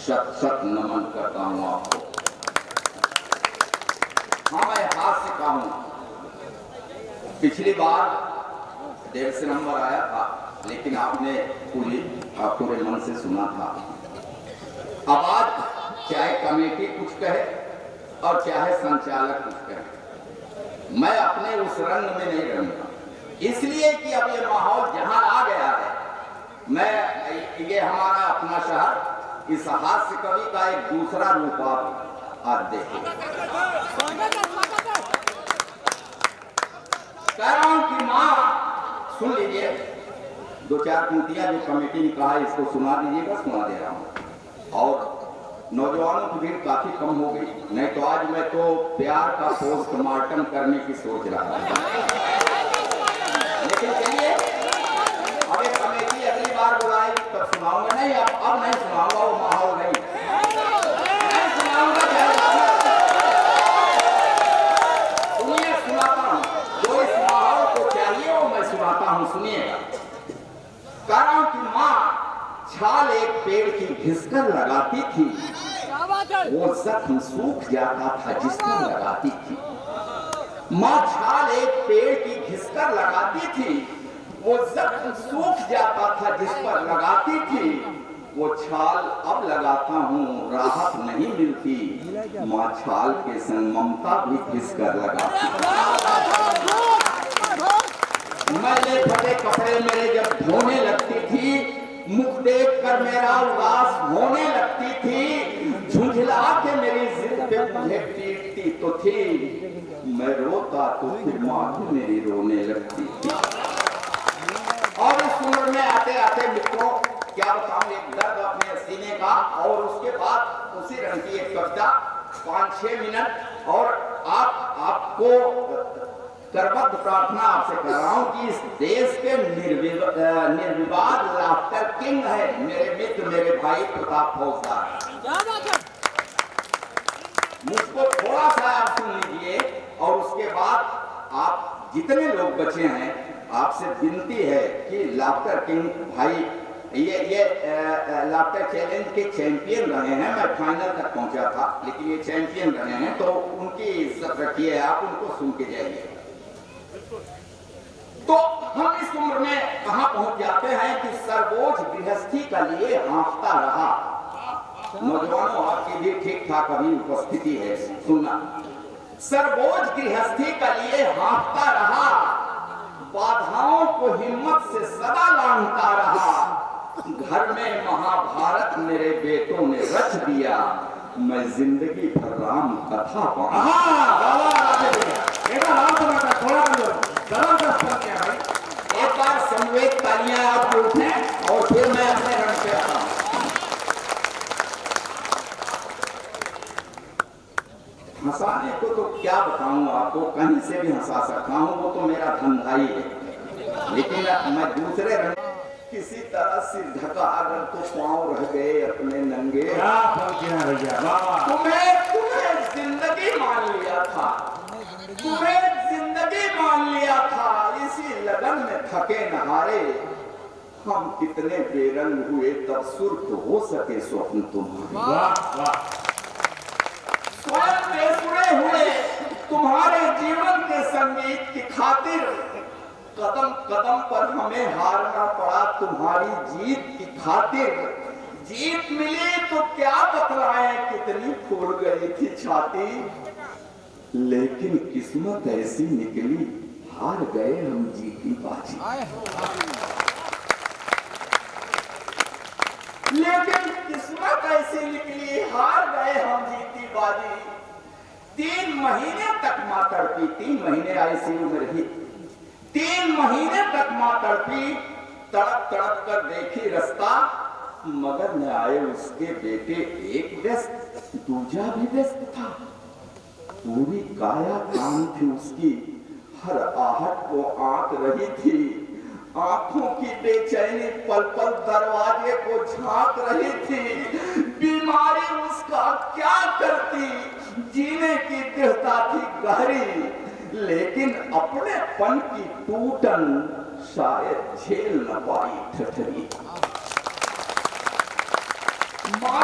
शत शत नमन करता हूं आपको। हाँ, मैं हाथ से कहूं, पिछली बार 150 नंबर आया था, लेकिन आपने पूरे मन से सुना था। अब आज चाहे कमेटी कुछ कहे और चाहे संचालक कुछ कहे, मैं अपने उस रंग में नहीं रहूंगा, इसलिए कि अब ये माहौल जहां आ गया है, मैं ये हमारा अपना शहर इस हास्य कवि का एक दूसरा रूप आप आज देखें। कह रहा हूं कि मां, सुन लीजिए, 2-4 पंक्तियां जो कमेटी ने कहा इसको सुना दीजिएगा, सुना दे रहा हूं। और नौजवानों की भीड़ काफी कम हो गई, नहीं तो आज मैं तो प्यार का पोस्टमार्टम करने की सोच रहा था। लेकिन चलिए, अब एक कमेटी अगली बार बुलाई तब सुनाऊंगा। नहीं, अब नहीं सुनाऊंगा, वो माहौल नहीं सुनाऊंगा। सुनिए, सुनाता हूं, जो इस माहौल को चाहिए वो मैं सुनाता हूं, सुनिएगा। कह रहा हूं कि माँ छाल एक पेड़ की घिसकर लगाती थी, वो जख्म सूख जाता था जिस पर लगाती थी। माँ छाल एक पेड़ की घिसकर लगाती थी, वो जख्म सूख जाता था जिस पर लगाती थी। वो छाल अब लगाता हूँ, राहत नहीं मिलती, माँ छाल के संग ममता भी घिसकर लगाती। मैले फटे कपड़े मेरे जब धोने लगती थी, मुख देख कर मेरा उदास होने लगती थी, झुंझला के मेरी जिद पे मुझे पीटती तो थी, मैं रोता तो फिर माँ भी मेरी रोने लगती थी। और इस उम्र में आते आते मित्रों, क्या बताऊं, एक दर्द अपने सीने का। और उसके बाद उसी रंग की एक कविता 5-6 मिनट। और आपको करबद्ध प्रार्थना आपसे कर रहा हूं कि इस देश के निर्विवाद लाफ्टर किंग है मेरे मित्र, मेरे भाई प्रताप फौजदार। मुझको थोड़ा सा आप सुन लीजिए, और उसके बाद आप जितने लोग बचे हैं, आपसे विनती है कि लाफ्टर किंग भाई ये लाफ्टर चैलेंज के चैंपियन रहे हैं। मैं फाइनल तक पहुंचा था, लेकिन ये चैंपियन रहे हैं, तो उनकी इज्जत रखिए, आप उनको सुन के जाइए। तो हम इस उम्र में कहां पहुंच जाते हैं कि सरबोझ गृहस्थी का लिए हाँफता रहा। नौजवानों, आपकी भी ठीक ठाक अभी उपस्थिति है, सुनना। सरबोझ गृहस्थी का लिए हाँफता रहा, बाधाओं को हिम्मत से सदा लांघता रहा। घर में महाभारत मेरे बेटों ने रच दिया, मैं जिंदगी भर राम कथा पढ़ा। एक बार समवेत तालियां आप उठें और फिर मैं अपने रंग पे आता हूं। हंसाने को तो क्या बताऊं आपको, कहीं से भी हंसा सकता हूं, वो तो मेरा धंधा ही है। लेकिन मैं दूसरे रंग, किसी तरह सिर ढका अगर तो पांव रह गए अपने नंगे। तुम्हें जिंदगी मान लिया था, तुम्हें जिंदगी मान लिया था, इसी लगन में थके नहारे। हम कितने बेरंग हुए तब सुर्ख हो सके स्वप्न तुम्हारे। स्वयं बेसुरे हुए तुम्हारे जीवन के संगीत की खातिर, कदम कदम पर हमें हारना पड़ा तुम्हारी जीत की खातिर। जीत मिली तो क्या बतलाएं, कितनी फूल गई थी छाती, लेकिन किस्मत ऐसी निकली, हार गए हम जीती बाजी। लेकिन किस्मत ऐसी निकली, हार गए हम जीती बाजी। 3 महीने तक मां तड़पी, 3 महीने आईसीयू में रही। 3 महीने तक मां तड़पी, तड़प तड़प कर देखी रास्ता, मगर न आए उसके बेटे। एक व्यस्त, दूजा भी व्यस्त था, पूरी काया काम थी उसकी, हर आहट को आंक रही थी। आंखों की बेचैनी पल पल दरवाजे को झांक रही थी। बीमारी उसका क्या करती, जीने की दृढ़ता थी गहरी, लेकिन अपने पन की टूटन शायद झेल न पाई ठठरी। मां